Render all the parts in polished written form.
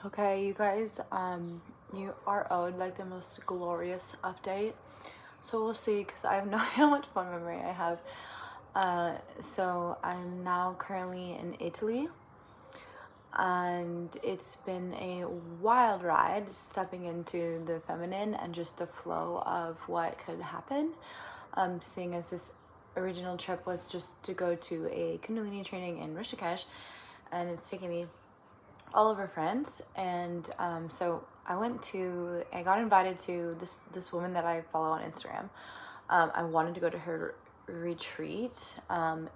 Okay, you guys, you are owed like the most glorious update. So we'll see, because I have no idea how much fun memory I have. So I'm now currently in Italy, and it's been a wild ride stepping into the feminine and just the flow of what could happen. Seeing as this original trip was just to go to a Kundalini training in Rishikesh, and it's taken me all over France. And so I got invited to this woman that I follow on Instagram. I wanted to go to her retreat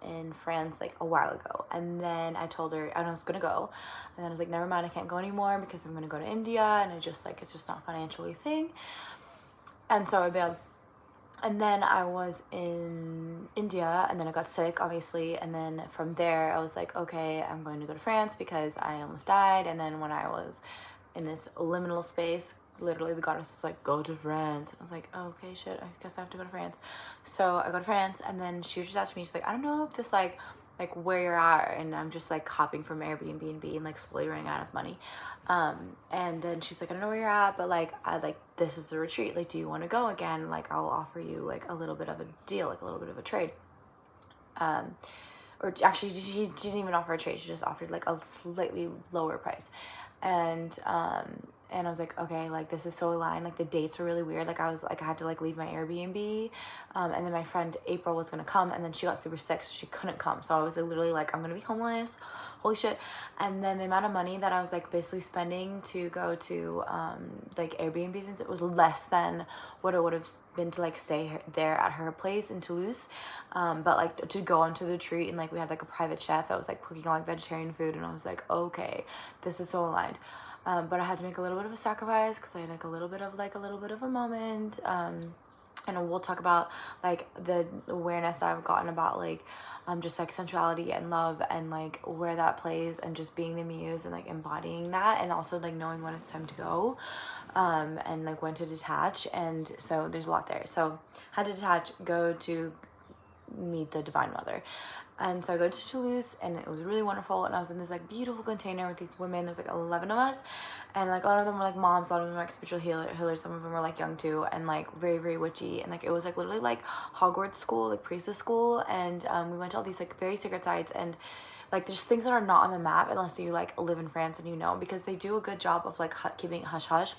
in France like a while ago, and then I told her I was gonna go, and then I was like, never mind, I can't go anymore because I'm gonna go to India, and it's just not financially a thing, and so I bailed. And then I was in India, and then I got sick, obviously. And then from there, I was like, okay, I'm going to go to France because I almost died. And then when I was in this liminal space, literally the goddess was like, go to France. And I was like, oh, okay, shit, I guess I have to go to France. So I go to France, and then she reached out to me. She's like, I don't know if this like where you're at, and I'm just like hopping from Airbnb and like slowly running out of money. And then she's like, I don't know where you're at, but like this is the retreat, like do you want to go again? Like I'll offer you like a little bit of a deal, like a little bit of a trade. Or actually she didn't even offer a trade, she just offered like a slightly lower price. And I was like, okay, like this is so aligned. Like the dates were really weird. Like I had to like leave my Airbnb, and then my friend April was gonna come, and then she got super sick, so she couldn't come. So I was like, literally like, I'm gonna be homeless, holy shit. And then the amount of money that I was like basically spending to go to like Airbnb, since it was less than what it would have been to like stay there at her place in Toulouse, but like to go onto the retreat, and like we had like a private chef that was like cooking all like vegetarian food, and I was like, okay, this is so aligned. But I had to make a little bit of a sacrifice because I had like a little bit of a moment. And we'll talk about like the awareness that I've gotten about like just like sensuality and love, and like where that plays, and just being the muse and like embodying that, and also like knowing when it's time to go, and like when to detach. And so there's a lot there. So had to detach, go to meet the Divine Mother. And so I go to Toulouse, and it was really wonderful, and I was in this like beautiful container with these women. There's like 11 of us, and like a lot of them were like moms, a lot of them were like spiritual healers, some of them were like young too, and like very, very witchy. And like it was like literally like Hogwarts school, like priestess school. And we went to all these like very sacred sites, and like there's things that are not on the map unless you like live in France and you know, because they do a good job of like keeping it hush hush.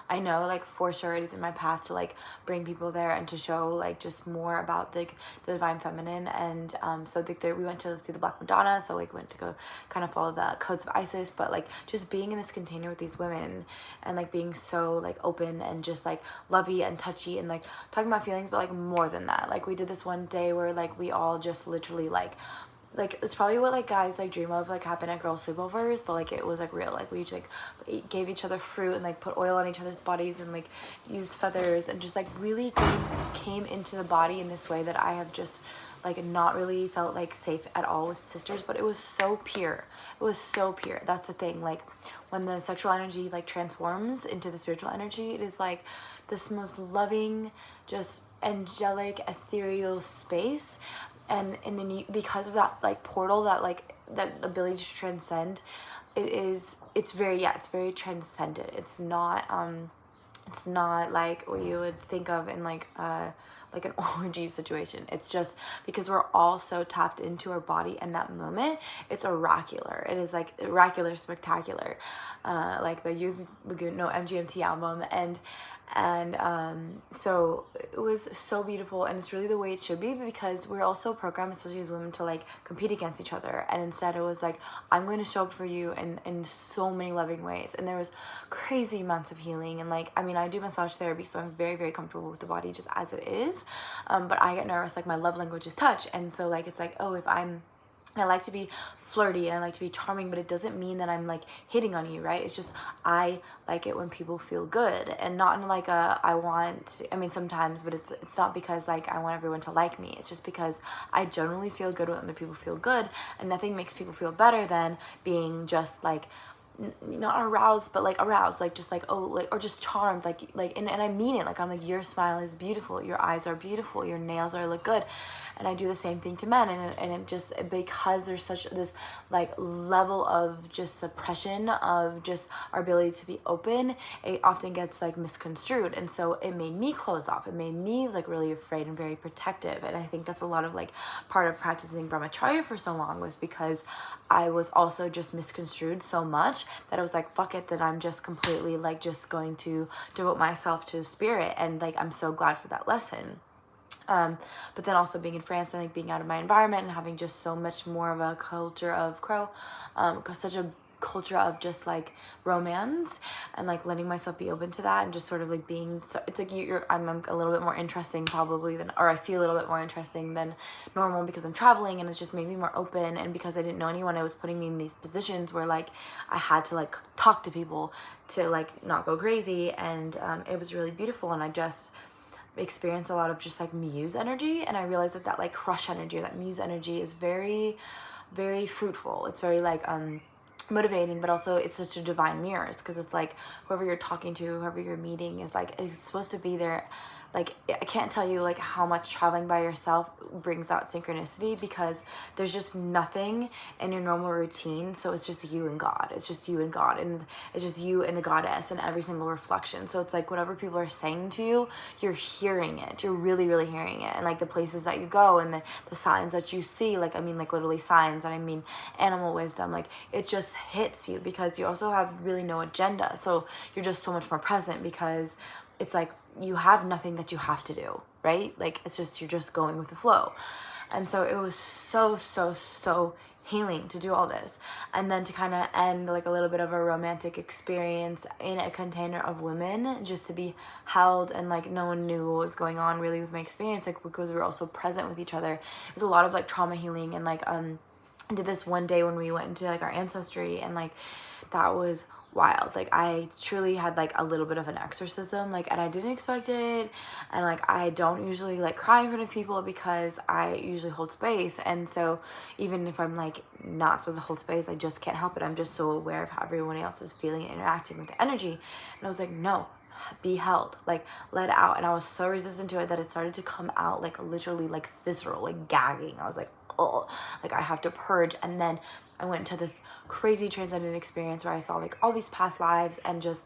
I know like for sure it is in my path to like bring people there and to show like just more about like the divine feminine. And so we went to see the Black Madonna, so like went to go kind of follow the codes of Isis, but like just being in this container with these women, and like being so like open and just like lovey and touchy, and like talking about feelings, but like more than that. Like we did this one day where like we all just literally like it's probably what like guys like dream of like happen at girl sleepovers, but like it was like real. Like we like gave each other fruit and like put oil on each other's bodies, and like used feathers, and just like really came into the body in this way that I have just like not really felt like safe at all with sisters. But it was so pure, it was so pure. That's the thing, like when the sexual energy like transforms into the spiritual energy, it is like this most loving, just angelic, ethereal space. And then because of that like portal, that like that ability to transcend, it's very transcendent. It's not like what you would think of in like an orgy situation. It's just because we're all so tapped into our body in that moment. It's oracular. It is like oracular, spectacular, like the Youth Lagoon, no, MGMT album. And so it was so beautiful, and it's really the way it should be, because we're also programmed, especially as women, to like compete against each other. And instead it was like, I'm going to show up for you in so many loving ways. And there was crazy amounts of healing. And like, I mean, I do massage therapy, so I'm very, very comfortable with the body just as it is, but I get nervous. Like my love language is touch, and so like it's like, oh, if I like to be flirty and I like to be charming, but it doesn't mean that I'm like hitting on you, right? It's just I like it when people feel good, and not in like I mean sometimes, but it's not because like I want everyone to like me. It's just because I generally feel good when other people feel good, and nothing makes people feel better than being just like not aroused, but like aroused, like just like, oh, like, or just charmed, like and I mean it, like I'm like, your smile is beautiful, your eyes are beautiful, your nails are look good. And I do the same thing to men, and it just, because there's such this like level of just suppression of just our ability to be open, it often gets like misconstrued. And so it made me close off, it made me like really afraid and very protective. And I think that's a lot of like part of practicing brahmacharya for so long, was because I was also just misconstrued so much that I was like, fuck it, that I'm just completely like just going to devote myself to spirit. And like, I'm so glad for that lesson. But then also being in France and like being out of my environment and having just so much more of a culture of such a culture of just like romance, and like letting myself be open to that, and just sort of like being, so it's like I'm a little bit more interesting probably than, or I feel a little bit more interesting than normal because I'm traveling, and it just made me more open. And because I didn't know anyone, it was putting me in these positions where like I had to like talk to people to like not go crazy. And it was really beautiful. And I just experience a lot of just like muse energy, and I realized that like crush energy, or that muse energy, is very, very fruitful. It's very like motivating, but also it's such a divine mirrors, because it's like whoever you're talking to, whoever you're meeting is like, is supposed to be there. Like, I can't tell you like how much traveling by yourself brings out synchronicity, because there's just nothing in your normal routine. So it's just you and God. It's just you and God, and it's just you and the goddess in every single reflection. So it's like whatever people are saying to you, you're hearing it. You're really, really hearing it. And like the places that you go, and the signs that you see, like, I mean, like literally signs, and I mean animal wisdom, like it just hits you, because you also have really no agenda. So you're just so much more present, because it's like you have nothing that you have to do, right? Like it's just, you're just going with the flow. And so it was so healing to do all this, and then to kind of end like a little bit of a romantic experience in a container of women, just to be held, and like no one knew what was going on really with my experience, like because we were also present with each other. It was a lot of like trauma healing, and like I did this one day when we went into like our ancestry, and like that was wild. Like I truly had like a little bit of an exorcism, like, and I didn't expect it. And like I don't usually like cry in front of people, because I usually hold space, and so even if I'm like not supposed to hold space, I just can't help it. I'm just so aware of how everyone else is feeling and interacting with the energy. And I was like, no, be held, like let it out. And I was so resistant to it that it started to come out like literally like visceral, like gagging. I was like, oh, like I have to purge. And then I went to this crazy transcendent experience where I saw like all these past lives, and just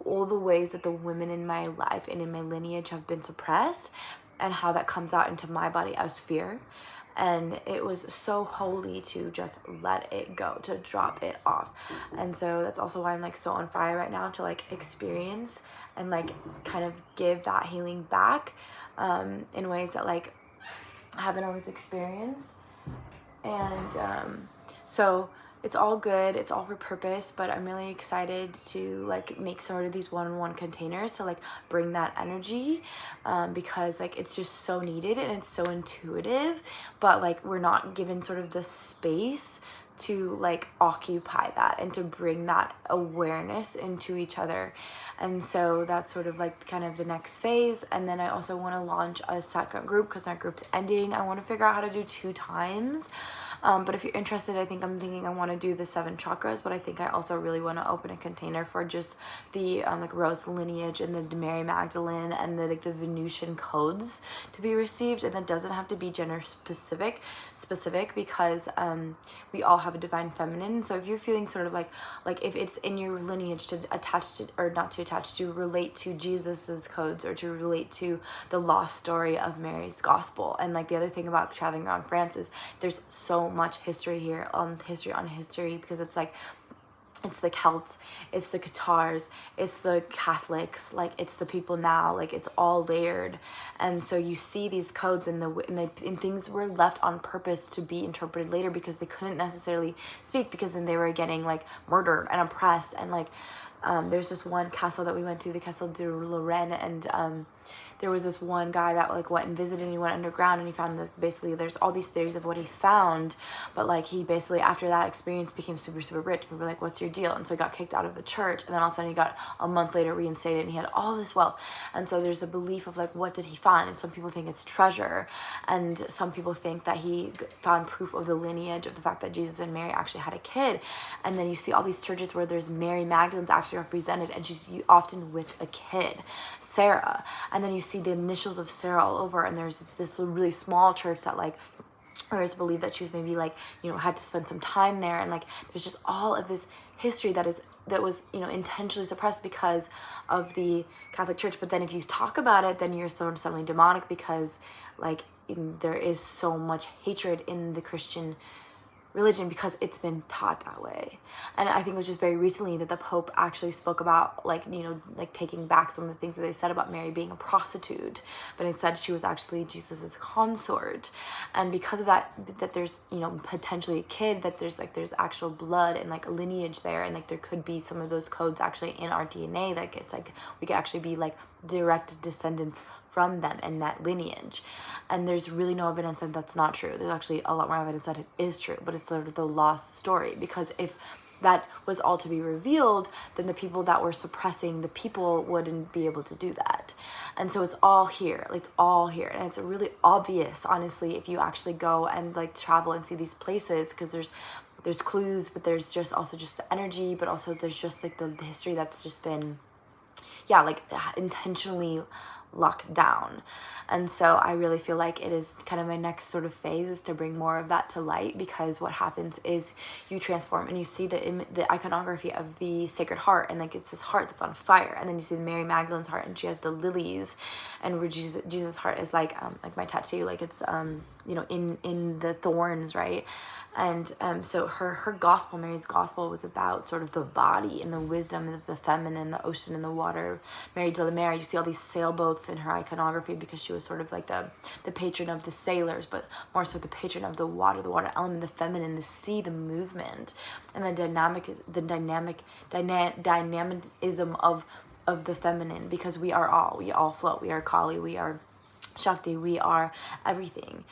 all the ways that the women in my life and in my lineage have been suppressed, and how that comes out into my body as fear. And it was so holy to just let it go, to drop it off. And so that's also why I'm like so on fire right now, to like experience and like kind of give that healing back in ways that like I haven't always experienced. And so it's all good, it's all for purpose, but I'm really excited to like make sort of these one-on-one containers to like bring that energy, because like it's just so needed, and it's so intuitive, but like we're not given sort of the space to like occupy that and to bring that awareness into each other. And so that's sort of like kind of the next phase. And then I also want to launch a second group, because that group's ending. I want to figure out how to do 2 times. But if you're interested, I'm thinking I want to do the 7 chakras, but I think I also really want to open a container for just the like rose lineage and the Mary Magdalene and the like the Venusian codes to be received. And that doesn't have to be gender specific, because we all have a divine feminine. So if you're feeling sort of like if it's in your lineage to attach to, or not to attach to, relate to Jesus's codes, or to relate to the lost story of Mary's gospel. And like the other thing about traveling around France is there's so much history here on history, because it's like it's the Celts, it's the Cathars, it's the Catholics, like it's the people now, like it's all layered. And so you see these codes, and things were left on purpose to be interpreted later, because they couldn't necessarily speak, because then they were getting like murdered and oppressed. And like there's this one castle that we went to, the Castle de Lorraine, and there was this one guy that like went and visited, and he went underground, and he found this, basically there's all these theories of what he found, but like he basically after that experience became super rich. We were like, what's your deal? And so he got kicked out of the church, and then all of a sudden he got a month later reinstated, and he had all this wealth. And so there's a belief of like, what did he find? And some people think it's treasure, and some people think that he found proof of the lineage of the fact that Jesus and Mary actually had a kid. And then you see all these churches where there's Mary Magdalene's actually represented, and she's often with a kid, Sarah. And then you see the initials of Sarah all over, and there's this really small church that like, or is believed that she was maybe like, had to spend some time there, and like there's just all of this history that was intentionally suppressed because of the Catholic Church. But then if you talk about it, then you're suddenly demonic, because like there is so much hatred in the Christian religion because it's been taught that way. And I think it was just very recently that the Pope actually spoke about like taking back some of the things that they said about Mary being a prostitute, but instead she was actually Jesus's consort. And because of that there's potentially a kid, that there's actual blood and like a lineage there, and like there could be some of those codes actually in our DNA, like it's like we could actually be like direct descendants from them in that lineage. And there's really no evidence that that's not true. There's actually a lot more evidence that it is true, but it's sort of the lost story, because if that was all to be revealed, then the people that were suppressing the people wouldn't be able to do that. And so it's all here, and it's really obvious, honestly, if you actually go and like travel and see these places, because there's clues, but there's just also just the energy, but also there's just like the history that's just been intentionally locked down. And so I really feel like it is kind of my next sort of phase, is to bring more of that to light, because what happens is you transform and you see the iconography of the Sacred Heart, and like it's this heart that's on fire, and then you see Mary Magdalene's heart, and she has the lilies, and where Jesus' heart is like my tattoo, like it's in the thorns, right? And so her gospel, Mary's gospel, was about sort of the body and the wisdom of the feminine, the ocean and the water. Mary de la Mer, you see all these sailboats in her iconography, because she was sort of like the patron of the sailors, but more so the patron of the water element, the feminine, the sea, the movement, and the dynamism of the feminine, because we all float. We are Kali, we are Shakti, we are everything.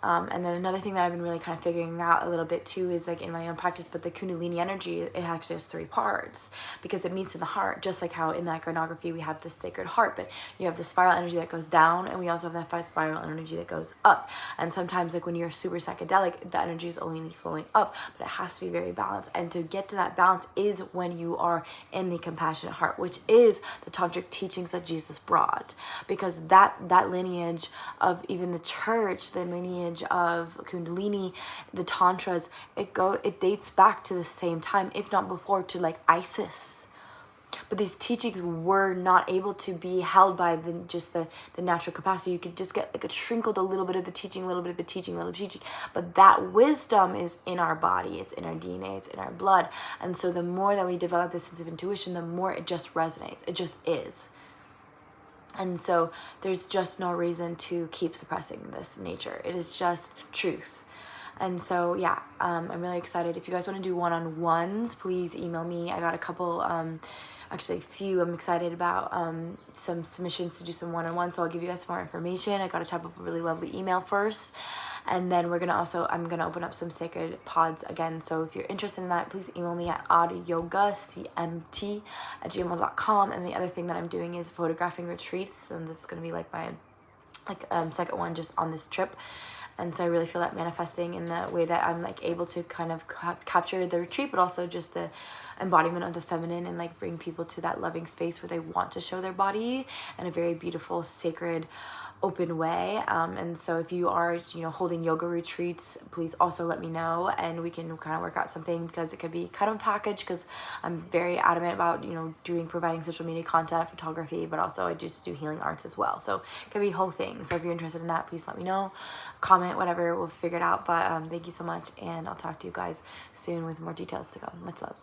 And then another thing that I've been really kind of figuring out a little bit too is like in my own practice, but the Kundalini energy, it actually has 3 parts, because it meets in the heart, just like how in the iconography we have the Sacred Heart, but you have the spiral energy that goes down, and we also have that spiral energy that goes up. And sometimes like when you're super psychedelic, the energy is only flowing up, but it has to be very balanced. And to get to that balance is when you are in the compassionate heart, which is the tantric teachings that Jesus brought, because that lineage of even the church, the lineage of Kundalini, the tantras, it dates back to the same time, if not before, to like Isis. But these teachings were not able to be held by the natural capacity. You could just get like shrinkled a little bit of the teaching, but that wisdom is in our body, it's in our DNA, it's in our blood. And so the more that we develop this sense of intuition, the more it just resonates. It just is. And so there's just no reason to keep suppressing this nature. It is just truth. And so, yeah, I'm really excited. If you guys want to do one-on-ones, please email me. I got a couple, actually a few. I'm excited about some submissions to do some one-on-ones. So I'll give you guys more information. I got to type up a really lovely email first. And then I'm going to open up some sacred pods again. So if you're interested in that, please email me at oddyoga.space@gmail.com. And the other thing that I'm doing is photographing retreats. And this is going to be like my second one just on this trip. And so I really feel that manifesting in the way that I'm like able to kind of capture the retreat, but also just the embodiment of the feminine, and like bring people to that loving space where they want to show their body in a very beautiful, sacred, open way. And so if you are, holding yoga retreats, please also let me know, and we can kind of work out something, because it could be kind of a package, because I'm very adamant about, providing social media content, photography, but also I just do healing arts as well. So it could be a whole thing. So if you're interested in that, please let me know, comment, whatever, we'll figure it out. But thank you so much, and I'll talk to you guys soon with more details to come. Much love.